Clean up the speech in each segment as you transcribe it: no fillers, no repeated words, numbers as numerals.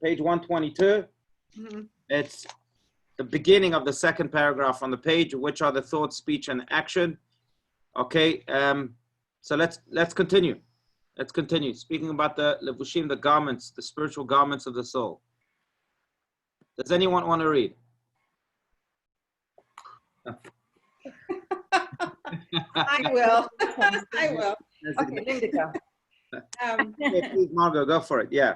page 122. It's the beginning of the second paragraph on the page, which are the thought, speech, and action. Okay, so let's continue. Let's continue speaking about the levushim, the garments, the spiritual garments of the soul. Does anyone want to read? I will. I will. Okay, Linda, go. Yeah, please, Margot, go for it. Yeah.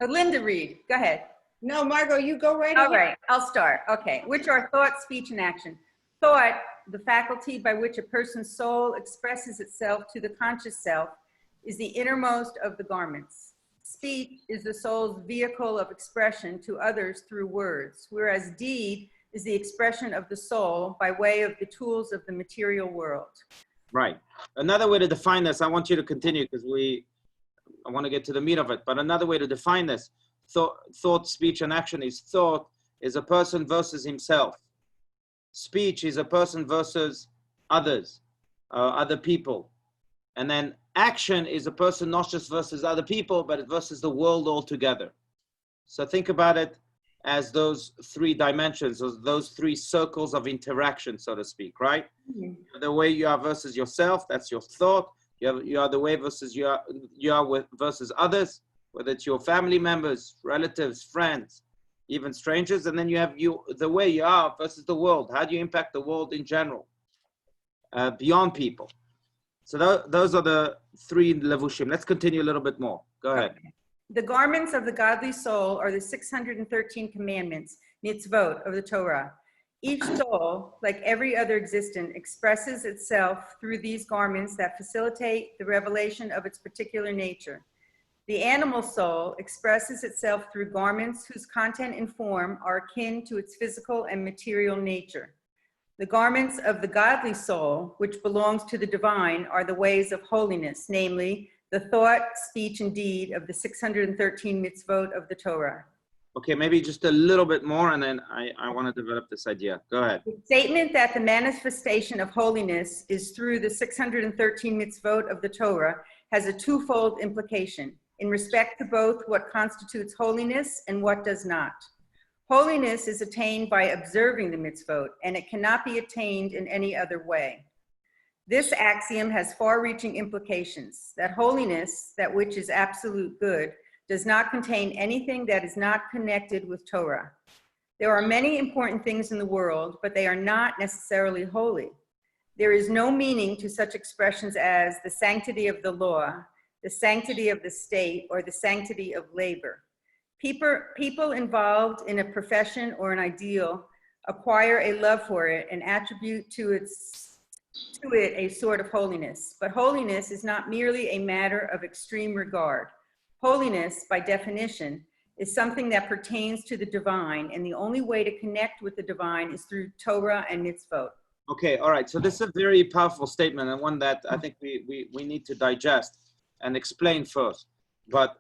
Linda, read. Go ahead. No, Margot, you go right ahead. All right, I'll start. Okay, which are thought, speech, and action. Thought, the faculty by which a person's soul expresses itself to the conscious self, is the innermost of the garments. Speech is the soul's vehicle of expression to others through words, whereas deed is the expression of the soul by way of the tools of the material world. Right. Another way to define this, I want you to continue because I want to get to the meat of it, but another way to define this, thought, speech, and action is thought is a person versus himself. Speech is a person versus others, other people. And then action is a person not just versus other people, but versus the world altogether. So think about it as those three dimensions, those three circles of interaction, so to speak, right? Mm-hmm. The way you are versus yourself, that's your thought. You are the way versus you are with versus others, whether it's your family members, relatives, friends, even strangers. And then you have the way you are versus the world. How do you impact the world in general, beyond people? So those are the three levushim. Let's continue a little bit more. Go ahead. Okay. The garments of the godly soul are the 613 commandments, Mitzvot, of the Torah. Each soul, like every other existent, expresses itself through these garments that facilitate the revelation of its particular nature. The animal soul expresses itself through garments whose content and form are akin to its physical and material nature. The garments of the godly soul, which belongs to the divine, are the ways of holiness, namely, the thought, speech, and deed of the 613 mitzvot of the Torah. Okay, maybe just a little bit more, and then I want to develop this idea. Go ahead. The statement that the manifestation of holiness is through the 613 mitzvot of the Torah has a twofold implication in respect to both what constitutes holiness and what does not. Holiness is attained by observing the mitzvot, and it cannot be attained in any other way. This axiom has far-reaching implications, that holiness, that which is absolute good, does not contain anything that is not connected with Torah. There are many important things in the world, but they are not necessarily holy. There is no meaning to such expressions as the sanctity of the law, the sanctity of the state, or the sanctity of labor. People involved in a profession or an ideal acquire a love for it and attribute to it a sort of holiness. But holiness is not merely a matter of extreme regard. Holiness, by definition, is something that pertains to the divine, and the only way to connect with the divine is through Torah and mitzvot. Okay, all right. So this is a very powerful statement, and one that I think we need to digest and explain first. But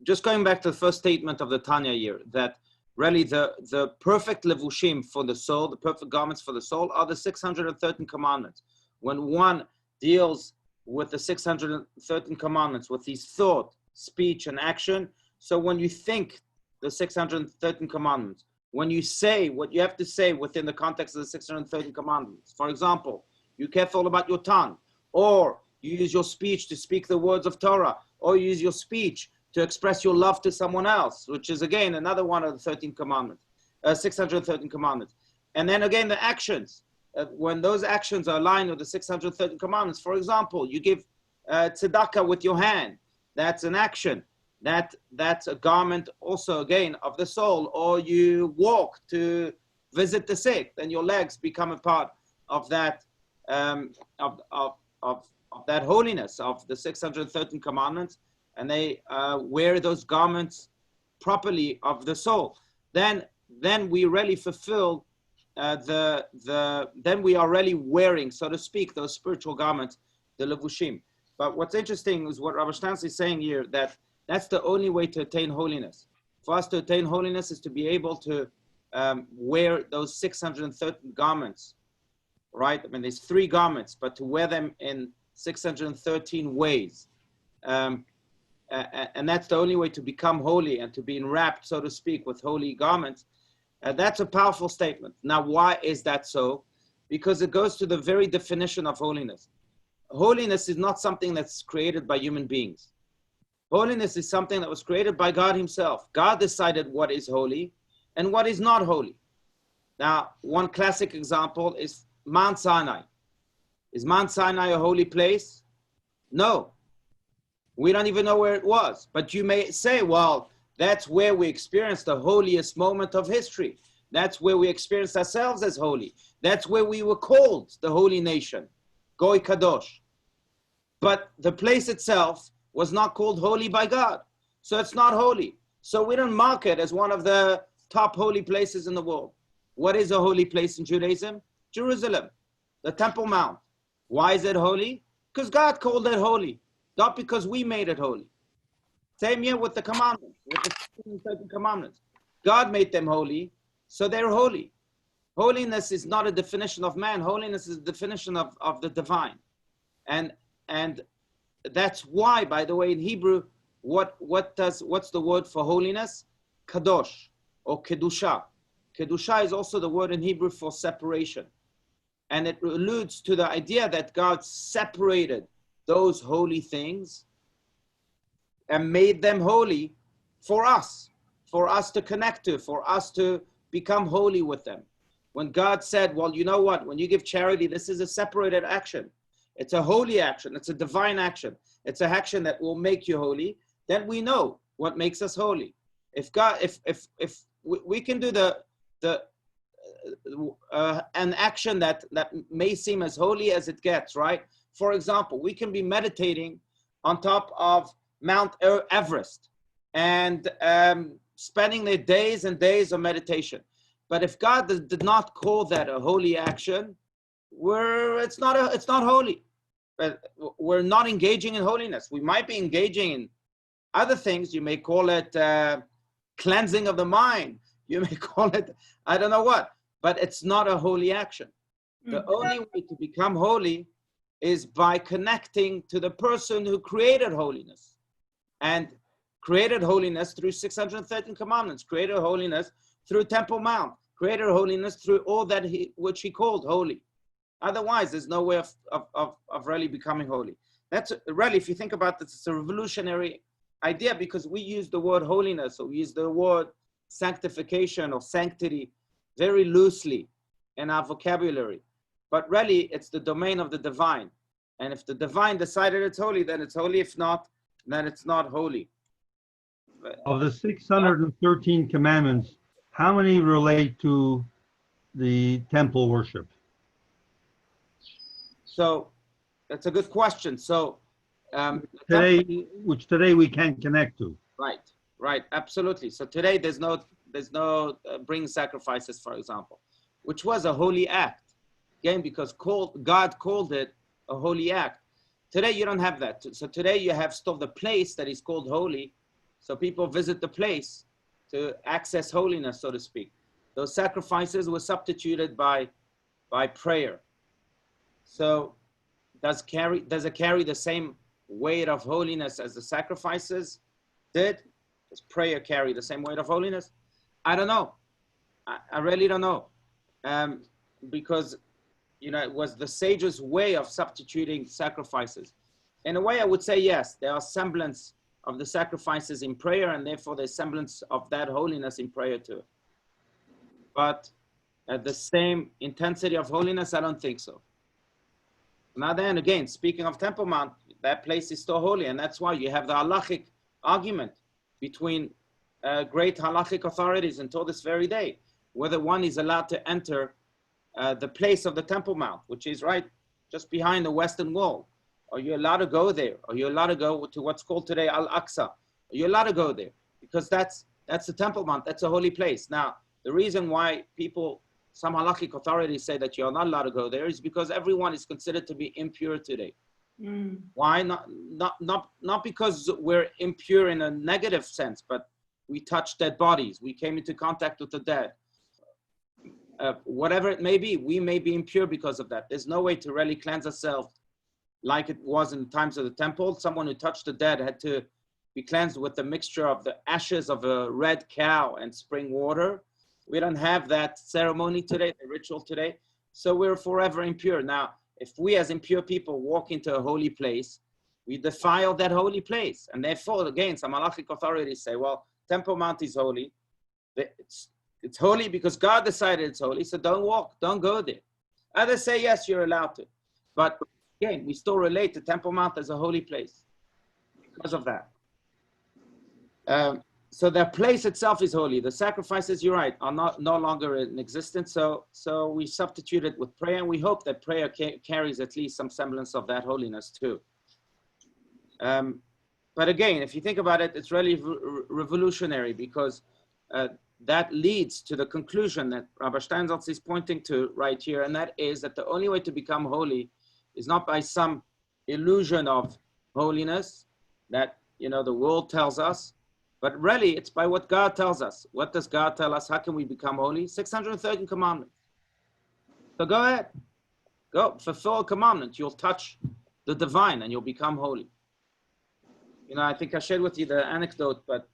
just going back to the first statement of the Tanya here, that really the perfect levushim for the soul, the perfect garments for the soul, are the 613 commandments. When one deals with the 613 commandments, with these thought, speech, and action, so when you think the 613 commandments, when you say what you have to say within the context of the 613 commandments, for example, you're careful about your tongue, or you use your speech to speak the words of Torah, or you use your speech to express your love to someone else, which is again another one of the 13 commandments, 613 commandments. And then again the actions, when those actions are aligned with the 613 commandments. For example, you give tzedakah with your hand, that's an action. That's a garment also again of the soul. Or you walk to visit the sick, then your legs become a part of that of that holiness of the 613 commandments, and they wear those garments properly of the soul. Then we really fulfill then we are really wearing, so to speak, those spiritual garments, the levushim. But what's interesting is what Rabbi Shtantz is saying here, that's the only way to attain holiness. For us to attain holiness is to be able to wear those 613 garments, right? I mean, there's 3 garments, but to wear them in 613 ways. and that's the only way to become holy and to be enwrapped, so to speak, with holy garments. That's a powerful statement. Now, why is that so? Because it goes to the very definition of holiness. Holiness is not something that's created by human beings. Holiness is something that was created by God himself. God decided what is holy and what is not holy. Now, one classic example is Mount Sinai. Is Mount Sinai a holy place? No. We don't even know where it was. But you may say, well, that's where we experienced the holiest moment of history. That's where we experienced ourselves as holy. That's where we were called the holy nation, Goy Kadosh. But the place itself was not called holy by God. So it's not holy. So we don't mark it as one of the top holy places in the world. What is a holy place in Judaism? Jerusalem, the Temple Mount. Why is it holy? Because God called it holy, not because we made it holy. Same here with the commandments, with the certain commandments. God made them holy, so they're holy. Holiness is not a definition of man. Holiness is a definition of the divine. And that's why, by the way, in Hebrew, what's the word for holiness? Kadosh or Kedusha. Kedusha is also the word in Hebrew for separation. And it alludes to the idea that God separated those holy things and made them holy for us to connect to, for us to become holy with them. When God said, well, you know what, when you give charity, this is a separated action. It's a holy action. It's a divine action. It's an action that will make you holy. Then we know what makes us holy. If we can do an action that may seem as holy as it gets, right? For example, we can be meditating on top of Mount Everest and spending the days and days of meditation. But if God did not call that a holy action, it's not holy. We're not engaging in holiness. We might be engaging in other things. You may call it cleansing of the mind. You may call it, I don't know what, but it's not a holy action. The only way to become holy is by connecting to the person who created holiness, and created holiness through 613 commandments, created holiness through Temple Mount, created holiness through all that which he called holy. Otherwise, there's no way of really becoming holy. That's really, if you think about this, it's a revolutionary idea, because we use the word holiness, or we use the word sanctification or sanctity very loosely in our vocabulary. But really, it's the domain of the divine. And if the divine decided it's holy, then it's holy. If not, then it's not holy. Of the 613 commandments, how many relate to the temple worship? So that's a good question. So today we can't connect to. Right, absolutely. So today there's no bring sacrifices, for example, which was a holy act. Again, because God called it a holy act. Today you don't have that. So today you have still the place that is called holy. So people visit the place to access holiness, so to speak. Those sacrifices were substituted by prayer. So does it carry the same weight of holiness as the sacrifices did? Does prayer carry the same weight of holiness? I don't know. I really don't know. Because, it was the sages' way of substituting sacrifices. In a way, I would say yes, there are semblance of the sacrifices in prayer, and therefore there's semblance of that holiness in prayer too. But at the same intensity of holiness, I don't think so. Now then, again, speaking of Temple Mount, that place is still holy, and that's why you have the halachic argument between great halachic authorities until this very day, whether one is allowed to enter the place of the Temple Mount, which is right just behind the Western Wall. Are you allowed to go there? Are you allowed to go to what's called today Al-Aqsa? Are you allowed to go there? Because that's the Temple Mount. That's a holy place. Now, the reason why some halachic authorities say that you're not allowed to go there is because everyone is considered to be impure today. Why? Not because we're impure in a negative sense, but we touch dead bodies. We came into contact with the dead. Whatever it may be, we may be impure because of that. There's no way to really cleanse ourselves like it was in the times of the temple. Someone who touched the dead had to be cleansed with the mixture of the ashes of a red cow and spring water. We don't have that ceremony today, the ritual today. So we're forever impure. Now, if we as impure people walk into a holy place, we defile that holy place. And therefore, again, some halachic authorities say, well, Temple Mount is holy. It's holy because God decided it's holy. So don't walk, don't go there. Others say, yes, you're allowed to. But again, we still relate to Temple Mount as a holy place because of that. So the place itself is holy. The sacrifices, you're right, are no longer in existence. So we substitute it with prayer, and we hope that prayer carries at least some semblance of that holiness too. But again, if you think about it, it's really revolutionary, because that leads to the conclusion that Rabbi Steinsaltz is pointing to right here, and that is that the only way to become holy is not by some illusion of holiness that, you know, the world tells us, but really it's by what God tells us. What does God tell us? How can we become holy? 613 commandments. So go ahead, go fulfill a commandment. You'll touch the divine and you'll become holy. You know, I think I shared with you the anecdote, but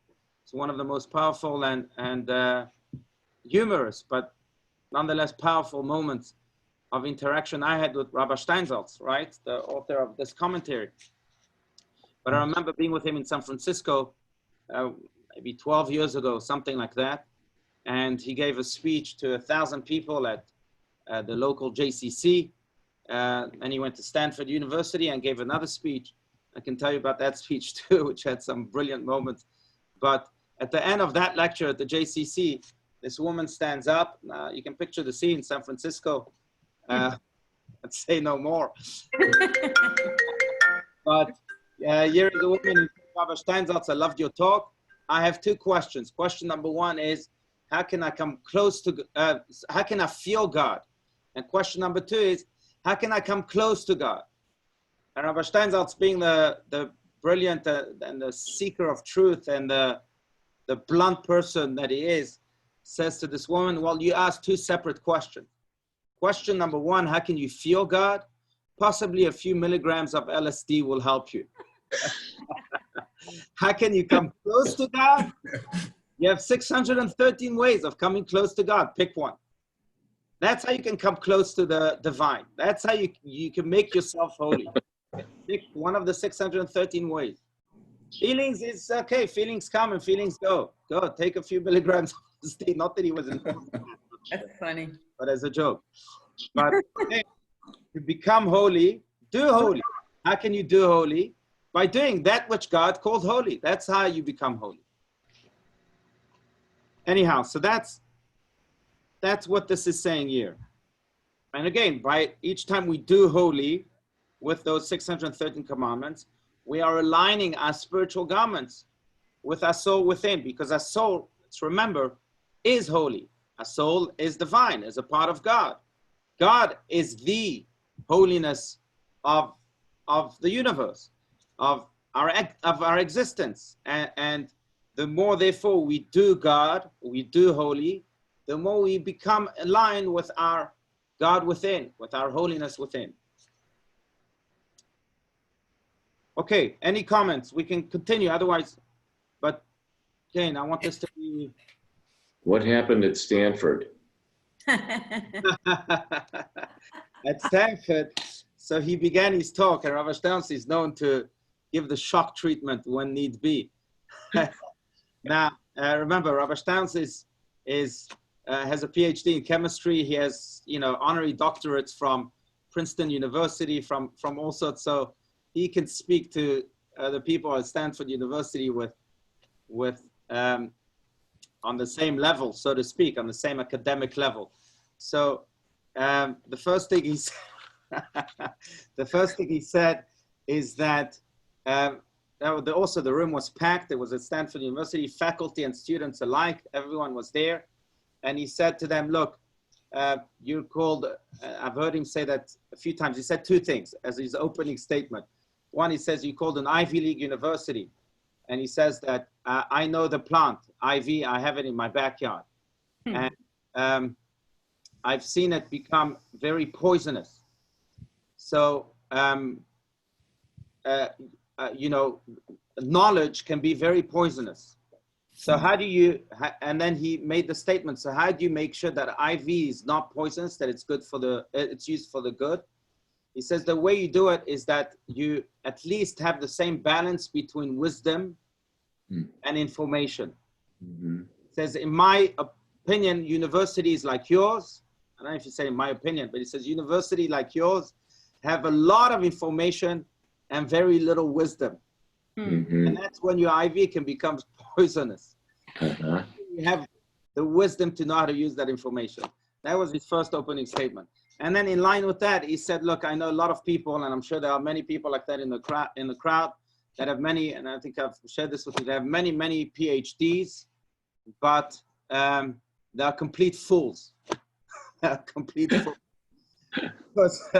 it's one of the most powerful and humorous, but nonetheless powerful moments of interaction I had with Rabbi Steinsaltz, right? The author of this commentary. But I remember being with him in San Francisco, maybe 12 years ago, something like that. And he gave a speech to 1,000 people at the local JCC. And he went to Stanford University and gave another speech. I can tell you about that speech too, which had some brilliant moments. But at the end of that lecture at the JCC, this woman stands up. You can picture the scene, San Francisco. Let's say no more. But here is a woman, Rabbi Steinsaltz, I loved your talk. I have two questions. Question number one is, how can I come close to, how can I feel God? And question number two is, how can I come close to God? And Rabbi Steinsaltz, being the brilliant and the seeker of truth and the blunt person that he is, says to this woman, well, you asked two separate questions. Question number one, how can you feel God? Possibly a few milligrams of LSD will help you. How can you come close to God? You have 613 ways of coming close to God. Pick one. That's how you can come close to the divine. That's how you can make yourself holy. Pick one of the 613 ways. Feelings is okay. Feelings come and feelings go. Go take a few milligrams of LSD. Not that he was in. That's funny. But as a joke. But okay, to become holy, do holy. How can you do holy? By doing that which God called holy. That's how you become holy. Anyhow, so that's what this is saying here. And again, by each time we do holy with those 613 commandments, we are aligning our spiritual garments with our soul within, because our soul, let's remember, is holy. Our soul is divine, is a part of God. God is the holiness of the universe, of our existence. And the more, therefore, we do God, we do holy, the more we become aligned with our God within, with our holiness within. Okay, any comments? We can continue, otherwise, but again, I want this to be... What happened at Stanford? At Stanford, so he began his talk, and Rabbi Steinsaltz is known to give the shock treatment when need be. Now, remember, Rabbi Steinsaltz has a PhD in chemistry. He has, honorary doctorates from Princeton University, from all sorts. So he can speak to the people at Stanford University with on the same level, so to speak, on the same academic level. So the first thing he said is that also the room was packed. It was at Stanford University, faculty and students alike. Everyone was there. And he said to them, look, you're called, I've heard him say that a few times. He said two things as his opening statement. One, he says, you're called an Ivy League university. And he says that I know the plant, ivy, I have it in my backyard. And I've seen it become very poisonous. So knowledge can be very poisonous. So how do you, and then he made the statement, so how do you make sure that IV is not poisonous, that it's good for it's used for the good? He says the way you do it is that you at least have the same balance between wisdom and information. He says, in my opinion, universities like yours, I don't know if you say in my opinion, but he says university like yours have a lot of information and very little wisdom. And that's when your IV can become poisonous. You have the wisdom to know how to use that information. That was his first opening statement. And then in line with that, he said, look, I know a lot of people, and I'm sure there are many people like that in the crowd that have many, and I think I've shared this with you, they have many, many PhDs, but they are complete fools. They are complete fools. Because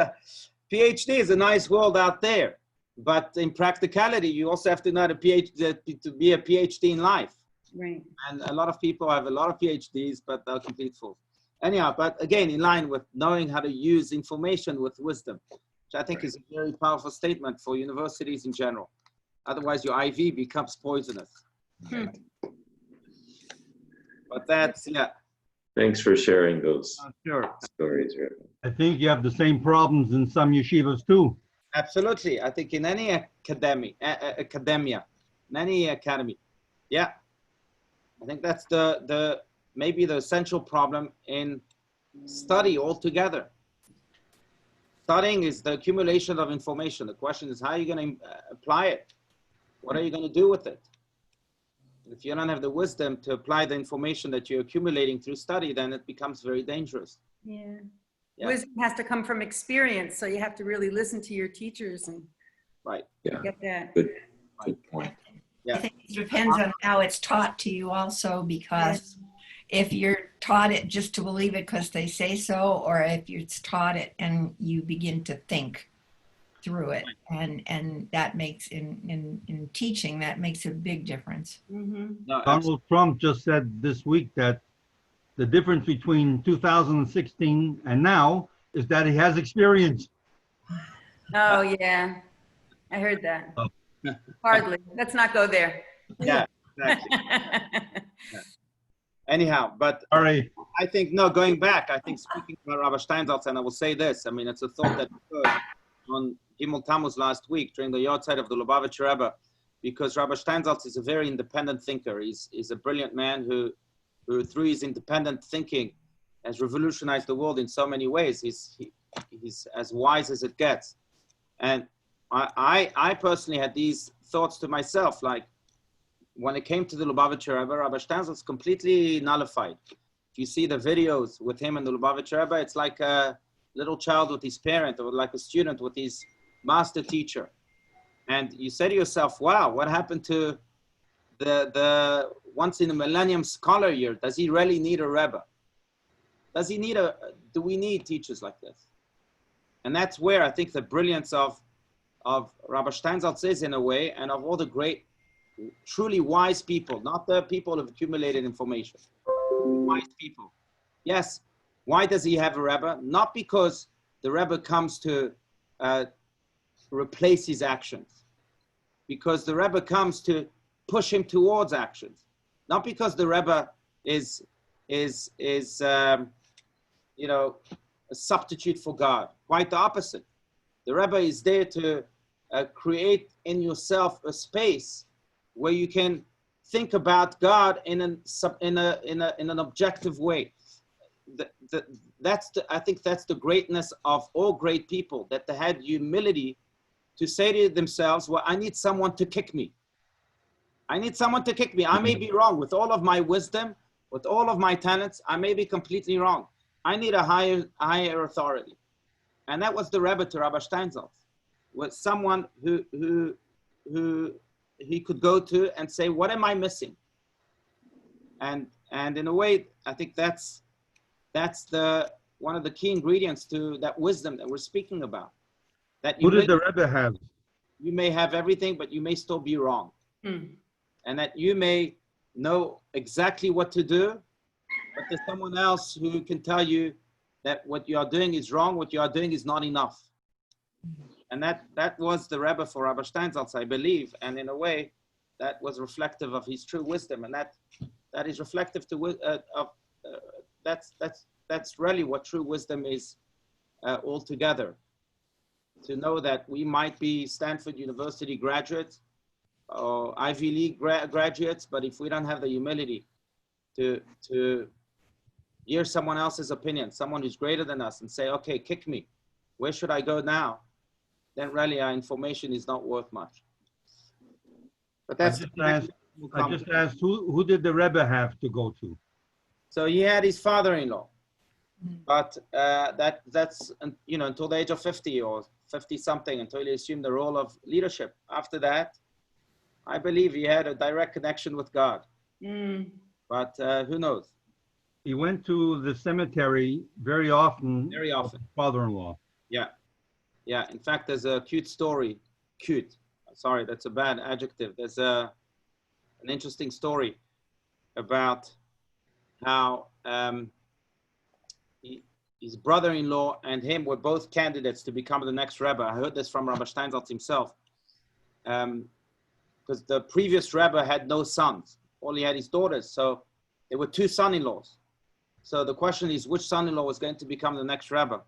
PhD is a nice world out there, but in practicality, you also have to know to be a PhD in life. Right. And a lot of people have a lot of PhDs, but they're complete fools. Anyhow, but again, in line with knowing how to use information with wisdom, which I think is a very powerful statement for universities in general. Otherwise, your IV becomes poisonous. But that's, yeah. Thanks for sharing those Sure. stories, Rick. I think you have the same problems in some yeshivas too. Absolutely. I think in any academia, in any academy. Yeah. I think that's maybe the essential problem in study altogether. Studying is the accumulation of information. The question is, how are you going to apply it? What are you going to do with it? If you don't have the wisdom to apply the information that you're accumulating through study, then it becomes very dangerous. Yeah. Yeah. Wisdom has to come from experience, so you have to really listen to your teachers and Right. get that. Good point. Yeah. I think it depends on how it's taught to you also, because if you're taught it just to believe it because they say so, or if it's taught it and you begin to think through it, and that makes in teaching, that makes a big difference. No, Donald Trump just said this week that the difference between 2016 and now is that he has experience. Oh, yeah. I heard that. Oh. Hardly. Let's not go there. yeah, exactly. Anyhow, but Sorry. I think, no, going back, I think speaking about Rabbi Steinsaltz, and I will say this, I mean, it's a thought that occurred on Gimel Tammuz last week during the Yortzeit of the Lubavitcher Rebbe, because Rabbi Steinsaltz is a very independent thinker. He's a brilliant man who through his independent thinking has revolutionized the world in so many ways. He's as wise as it gets. And I personally had these thoughts to myself, like when it came to the Lubavitcher Rebbe, Rabbi Steinsaltz completely nullified. If you see the videos with him and the Lubavitcher Rebbe, it's like a little child with his parent, or like a student with his master teacher. And you say to yourself, wow, what happened to the once in a millennium scholar year? Does he really need a Rebbe? Do we need teachers like this? And that's where I think the brilliance of Rabbi Steinsaltz is, in a way, and of all the great, truly wise people, not the people who have accumulated information, wise people. Yes, why does he have a Rebbe? Not because the Rebbe comes to replace his actions, because the Rebbe comes to push him towards actions. Not because the Rebbe is a substitute for God. Quite the opposite. The Rebbe is there to create in yourself a space where you can think about God in an objective way. I think that's the greatness of all great people, that they had humility to say to themselves, well, I need someone to kick me. I need someone to kick me. I may be wrong with all of my wisdom, with all of my talents. I may be completely wrong. I need a higher authority. And that was the Rebbe to Rabbi Steinsaltz, was someone who he could go to and say, what am I missing? And in a way, I think that's one of the key ingredients to that wisdom that we're speaking about. That Who did the Rebbe have? You may have everything, but you may still be wrong. And that you may know exactly what to do, but there's someone else who can tell you that what you are doing is wrong, what you are doing is not enough. And that was the Rebbe for Rabbi Steinsaltz, I believe. And in a way, that was reflective of his true wisdom. And that is reflective to that's really what true wisdom is altogether. To know that we might be Stanford University graduates or Ivy League graduates, but if we don't have the humility to hear someone else's opinion, someone who's greater than us, and say, okay, kick me, where should I go now? Then really our information is not worth much. But that's I just asked who did the Rebbe have to go to? So he had his father-in-law, but that's until the age of 50 or 50 something, until he assumed the role of leadership. After that, I believe he had a direct connection with God. But who knows? He went to the cemetery very often. Very often. Father-in-law. Yeah. Yeah. In fact, there's a cute story. Cute. Sorry, that's a bad adjective. There's an interesting story about how his brother-in-law and him were both candidates to become the next Rebbe. I heard this from Rabbi Steinsaltz himself. Because the previous Rebbe had no sons. All he had his daughters. So there were two son-in-laws. So the question is, which son-in-law was going to become the next Rebbe?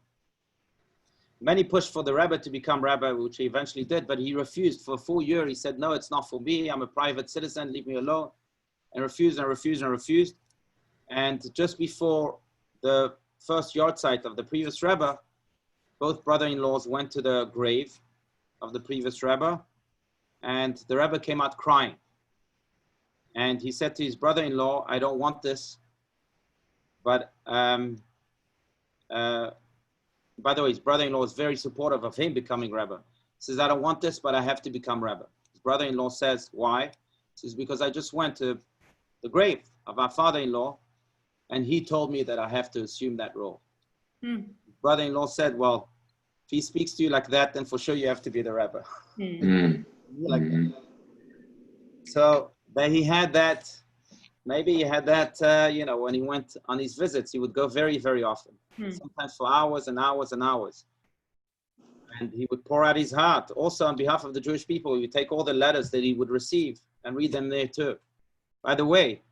Many pushed for the Rebbe to become Rebbe, which he eventually did, but he refused. For a full year, he said, no, it's not for me. I'm a private citizen. Leave me alone. And refused and refused and refused. And just before the first yard site of the previous Rebbe, both brother-in-laws went to the grave of the previous Rebbe, and the Rebbe came out crying. And he said to his brother-in-law, I don't want this. But by the way, his brother-in-law is very supportive of him becoming Rebbe. He says, I don't want this, but I have to become Rebbe. His brother-in-law says, why? He says, because I just went to the grave of our father-in-law, and he told me that I have to assume that role. His brother-in-law said, well, if he speaks to you like that, then for sure you have to be the Rebbe. Like that. So but he had that, maybe he had that, when he went on his visits, he would go very, very often, sometimes for hours and hours and hours. And he would pour out his heart. Also on behalf of the Jewish people, he would take all the letters that he would receive and read them there too. By the way,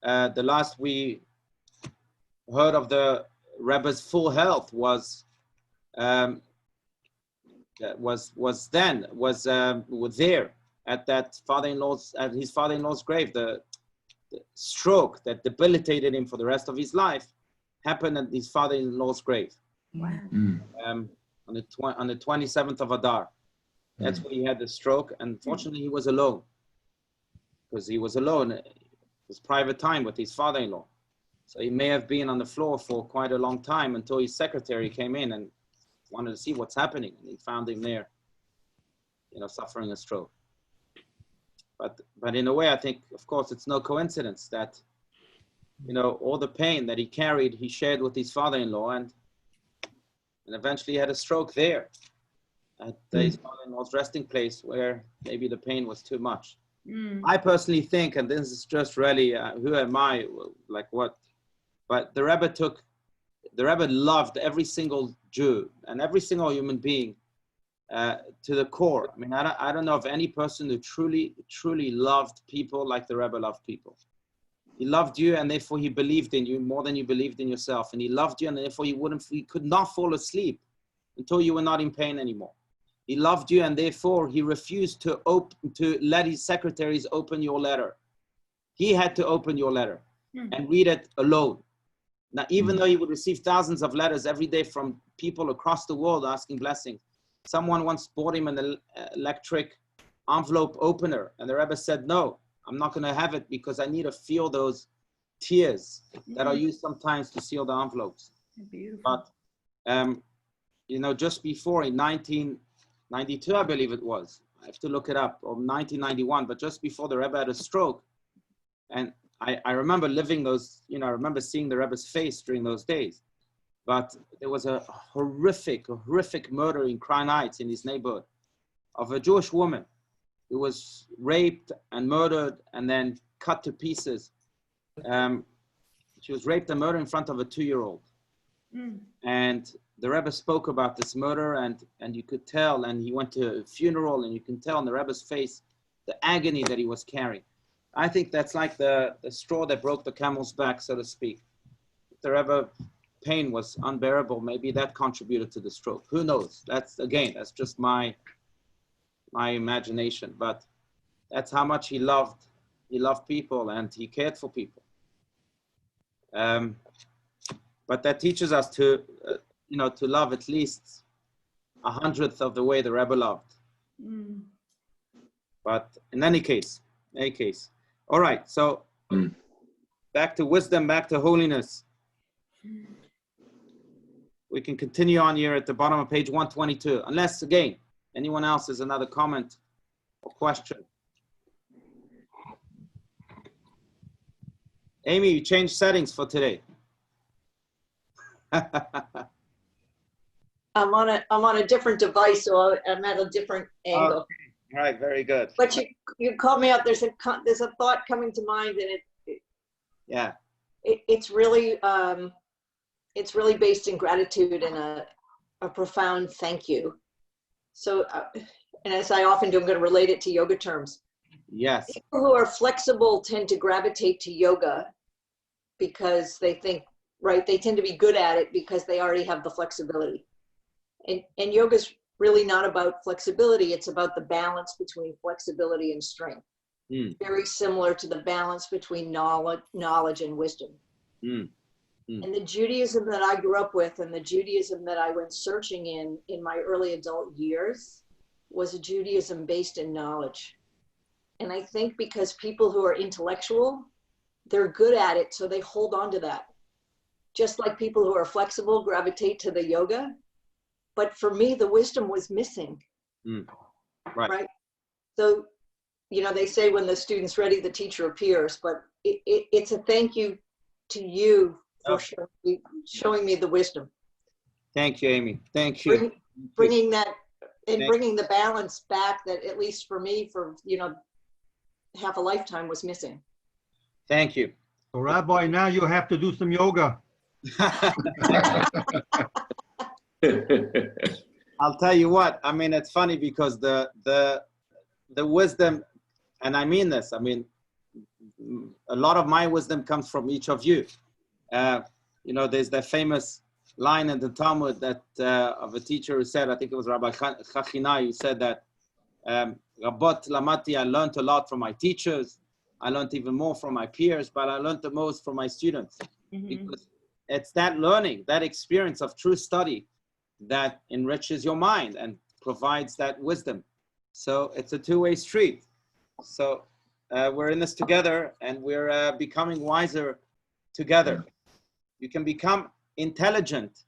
the last we heard of the Rebbe's full health was there at his father-in-law's grave. The stroke that debilitated him for the rest of his life happened at his father-in-law's grave. Wow. On the 27th of Adar. That's when he had the stroke. And fortunately, he was alone. Because he was alone. It was private time with his father-in-law. So he may have been on the floor for quite a long time until his secretary came in and wanted to see what's happening. And he found him there, suffering a stroke. But in a way, I think, of course, it's no coincidence that, all the pain that he carried, he shared with his father-in-law, and eventually he had a stroke there at his father-in-law's resting place where maybe the pain was too much. I personally think, and this is just really, who am I, like what? But the Rebbe loved every single Jew and every single human being to the core. I mean, I don't know of any person who truly, truly loved people like the Rebbe loved people. He loved you, and therefore he believed in you more than you believed in yourself. And he loved you, and therefore he could not fall asleep until you were not in pain anymore. He loved you, and therefore he refused to let his secretaries open your letter. He had to open your letter and read it alone. Now, even though he would receive thousands of letters every day from people across the world asking blessings, someone once bought him an electric envelope opener, and the Rebbe said, no, I'm not going to have it because I need to feel those tears that are used sometimes to seal the envelopes. Beautiful. But, just before in 1992, I believe it was, I have to look it up, or 1991, but just before the Rebbe had a stroke, and I remember living those, I remember seeing the Rebbe's face during those days. But there was a horrific murder in Crown Heights in his neighborhood of a Jewish woman who was raped and murdered and then cut to pieces. She was raped and murdered in front of a 2-year-old. And the Rebbe spoke about this murder, and you could tell, and he went to a funeral, and you can tell in the Rebbe's face the agony that he was carrying. I think that's like the straw that broke the camel's back, so to speak. If the Rebbe pain was unbearable, maybe that contributed to the stroke. Who knows? That's just my imagination, but that's how much he loved people, and he cared for people. But that teaches us to to love at least 100th of the way the Rebbe loved. But in any case, all right, so back to wisdom, back to holiness. We can continue on here at the bottom of page 122, unless, again, anyone else has another comment or question. Amy, you changed settings for today. I'm on a different device, so I'm at a different angle. Okay. All right, very good. But you called me up. There's a thought coming to mind, and it's really based in gratitude and a profound thank you. So, and as I often do, I'm going to relate it to yoga terms. Yes. People who are flexible tend to gravitate to yoga because they think, right, they tend to be good at it because they already have the flexibility. And yoga's really not about flexibility. It's about the balance between flexibility and strength. Very similar to the balance between knowledge and wisdom. And the Judaism that I grew up with and the Judaism that I went searching in my early adult years was a Judaism based in knowledge. And I think because people who are intellectual, they're good at it, so they hold on to that. Just like people who are flexible gravitate to the yoga. But for me, the wisdom was missing. Right. So, they say when the student's ready, the teacher appears, but it's a thank you to you for showing me the wisdom. Thank you, Amy. Thank you. Bringing that and bringing the balance back that, at least for me, for, half a lifetime was missing. Thank you. So, Rabbi, now you have to do some yoga. I'll tell you what, I mean, it's funny because the wisdom, and I mean this, I mean, a lot of my wisdom comes from each of you. There's that famous line in the Talmud that of a teacher who said, I think it was Rabbi Chachinai, who said that, Rabot Lamati, I learned a lot from my teachers. I learned even more from my peers, but I learned the most from my students. Because it's that learning, that experience of true study that enriches your mind and provides that wisdom. So it's a two-way street. So we're in this together, and we're becoming wiser together. You can become intelligent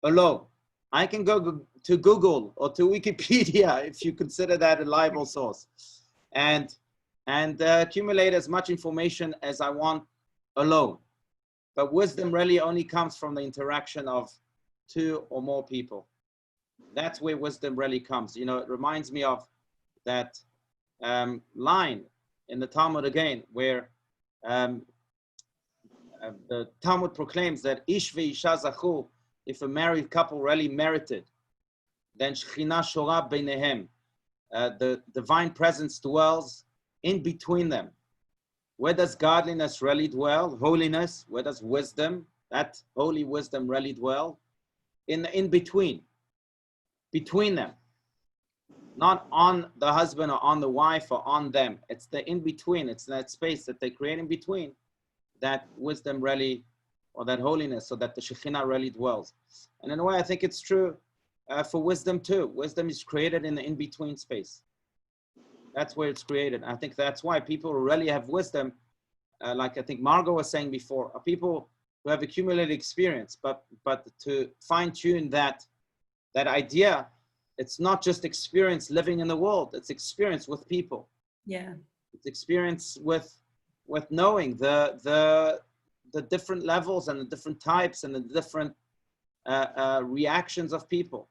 alone. I can go to Google or to Wikipedia, if you consider that a reliable source, and accumulate as much information as I want alone. But wisdom really only comes from the interaction of two or more people. That's where wisdom really comes. It reminds me of that line in the Talmud again, where the Talmud proclaims that Ish ve'isha zachu, if a married couple really merited, then Shechina shora beinehem, the divine presence dwells in between them. Where does godliness really dwell? Holiness. Where does wisdom, that holy wisdom, really dwell? In between them. Not on the husband or on the wife or on them. It's the in between. It's that space that they create in between that wisdom really, or that holiness, so that the Shekhinah really dwells. And in a way, I think it's true for wisdom too. Wisdom is created in the in-between space. That's where it's created. I think that's why people who really have wisdom, like I think Margot was saying before, are people who have accumulated experience, but to fine-tune that idea, it's not just experience living in the world, it's experience with people. Yeah. It's experience with knowing the different levels and the different types and the different reactions of people.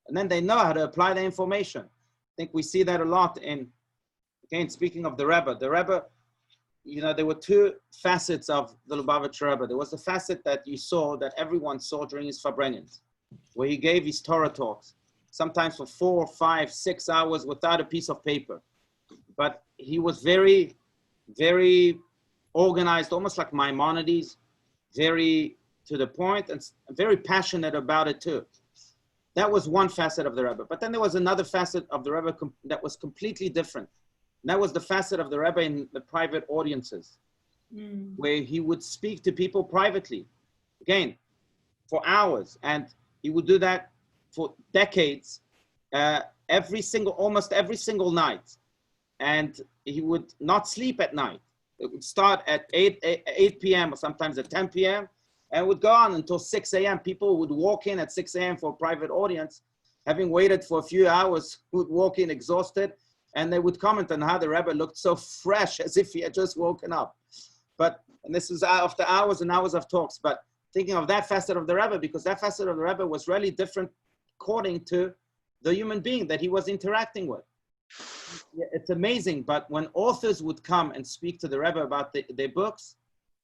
And then they know how to apply the information. I think we see that a lot in, again, speaking of the Rebbe you know, there were two facets of the Lubavitcher Rebbe. There was the facet that you saw, that everyone saw during his Farbrennians, where he gave his Torah talks, sometimes for 4, 5, 6 hours without a piece of paper. But he was very, very organized, almost like Maimonides, very to the point and very passionate about it too. That was one facet of the Rebbe. But then there was another facet of the Rebbe that was completely different. And that was the facet of the Rebbe in the private audiences, where he would speak to people privately, again, for hours. And he would do that for decades, almost every single night. And he would not sleep at night. It would start at 8 p.m. or sometimes at 10 p.m. and would go on until 6 a.m. People would walk in at 6 a.m. for a private audience, having waited for a few hours, would walk in exhausted, and they would comment on how the Rebbe looked so fresh, as if he had just woken up. And this is after hours and hours of talks, but thinking of that facet of the Rebbe, because that facet of the Rebbe was really different according to the human being that he was interacting with. It's amazing, but when authors would come and speak to the Rebbe about their books,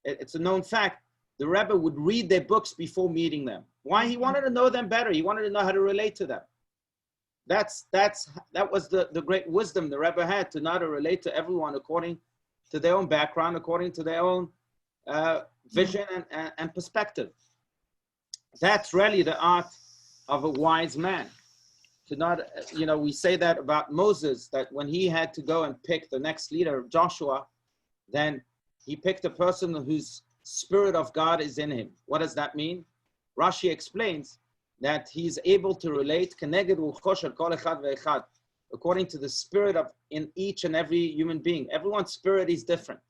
it's a known fact, the Rebbe would read their books before meeting them. Why? He wanted to know them better. He wanted to know how to relate to them. That was the great wisdom the Rebbe had, to know how to relate to everyone according to their own background, according to their own vision and perspective. That's really the art of a wise man. To not, you know, we say that about Moses, that when he had to go and pick the next leader, Joshua, then he picked a person whose Spirit of God is in him. What does that mean? Rashi explains that he's able to relate according to the spirit in each and every human being. Everyone's spirit is different.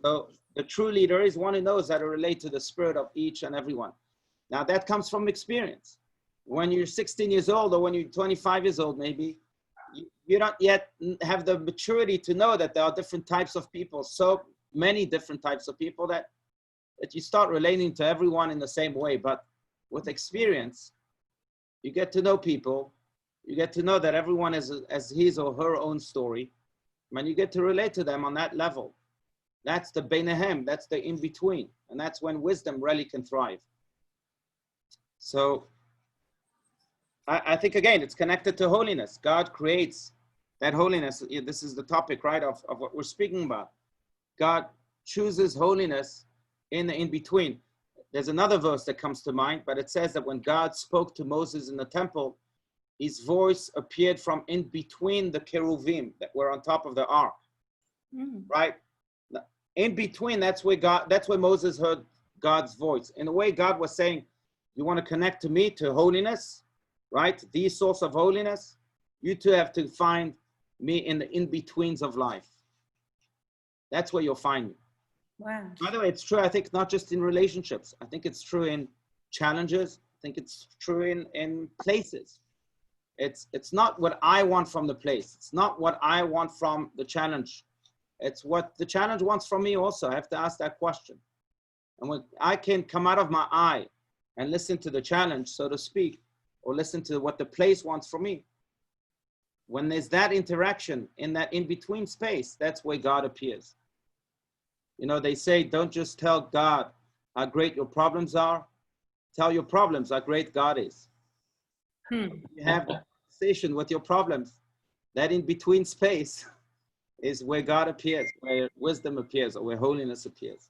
So the true leader is one who knows how to relate to the spirit of each and everyone. Now that comes from experience. When you're 16 years old, or when you're 25 years old, maybe, you don't yet have the maturity to know that there are different types of people, so many different types of people that you start relating to everyone in the same way. But with experience, you get to know people, you get to know that everyone has his or her own story, and you get to relate to them on that level. That's the Beinehem, that's the in-between, and that's when wisdom really can thrive. So I think, again, it's connected to holiness. God creates that holiness. This is the topic, right, of what we're speaking about. God chooses holiness in the in-between. There's another verse that comes to mind, but it says that when God spoke to Moses in the temple, his voice appeared from in between the cheruvim that were on top of the ark, right? In between, that's where Moses heard God's voice. In a way, God was saying, you want to connect to me, to holiness, right? The source of holiness. You too have to find me in the in-betweens of life. That's where you'll find me. Wow. By the way, it's true, I think, not just in relationships. I think it's true in challenges. I think it's true in places. It's not what I want from the place. It's not what I want from the challenge. It's what the challenge wants from me also. I have to ask that question. And when I can come out of my eye and listen to the challenge, so to speak, or listen to what the place wants from me, when there's that interaction in that in-between space, that's where God appears. You know, they say, don't just tell God how great your problems are. Tell your problems how great God is. You have a conversation with your problems. That in-between space is where God appears, where wisdom appears, or where holiness appears.